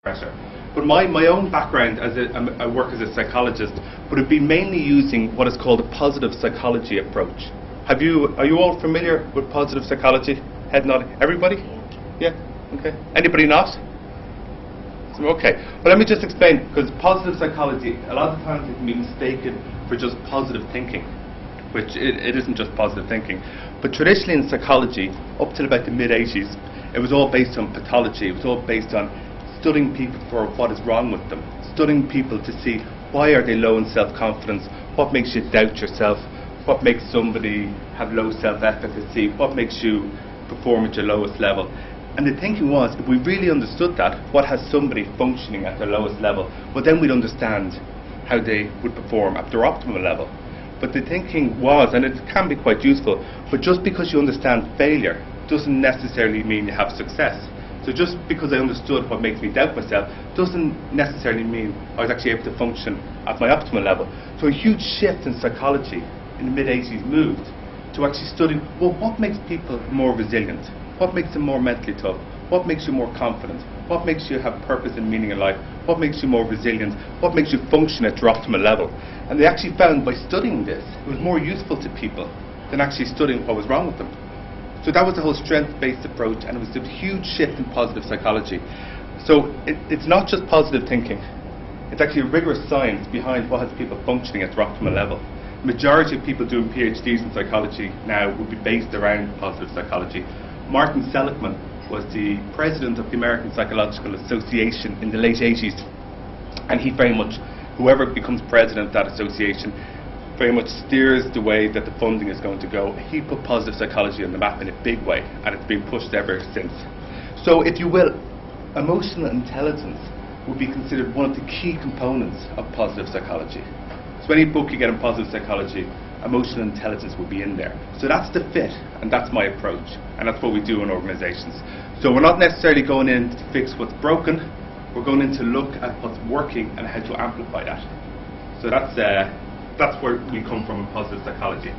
pressure. But my own background as I work as a psychologist would have been mainly using what is called a positive psychology approach. Are you all familiar with positive psychology? Head nodding. Everybody? Yeah? Okay. Anybody not? Okay. Well, let me just explain, because positive psychology, a lot of times it can be mistaken for just positive thinking, which it isn't just positive thinking. But traditionally in psychology, up till about the mid-80s, it was all based on pathology. It was all based on studying people for what is wrong with them, studying people to see why are they low in self-confidence, what makes you doubt yourself, what makes somebody have low self-efficacy, what makes you perform at your lowest level. And the thinking was, if we really understood that, what has somebody functioning at their lowest level, well then we'd understand how they would perform at their optimal level. But the thinking was, and it can be quite useful, but just because you understand failure doesn't necessarily mean you have success. So just because I understood what makes me doubt myself doesn't necessarily mean I was actually able to function at my optimal level. So a huge shift in psychology in the mid-80s moved to actually studying, well, what makes people more resilient? What makes them more mentally tough? What makes you more confident? What makes you have purpose and meaning in life? What makes you more resilient? What makes you function at your optimal level? And they actually found by studying this, it was more useful to people than actually studying what was wrong with them. So that was the whole strength-based approach, and it was a huge shift in positive psychology. So it's not just positive thinking. It's actually a rigorous science behind what has people functioning at their optimal level. The majority of people doing PhDs in psychology now would be based around positive psychology. Martin Seligman was the president of the American Psychological Association in the late 80s, and he very much, whoever becomes president of that association, very much steers the way that the funding is going to go. He put positive psychology on the map in a big way, and it's been pushed ever since. So if you will, emotional intelligence would be considered one of the key components of positive psychology. So any book you get on positive psychology, emotional intelligence will be in there. So that's the fit, and that's my approach, and that's what we do in organizations. So we're not necessarily going in to fix what's broken, we're going in to look at what's working and how to amplify that. So that's where we come from in positive psychology.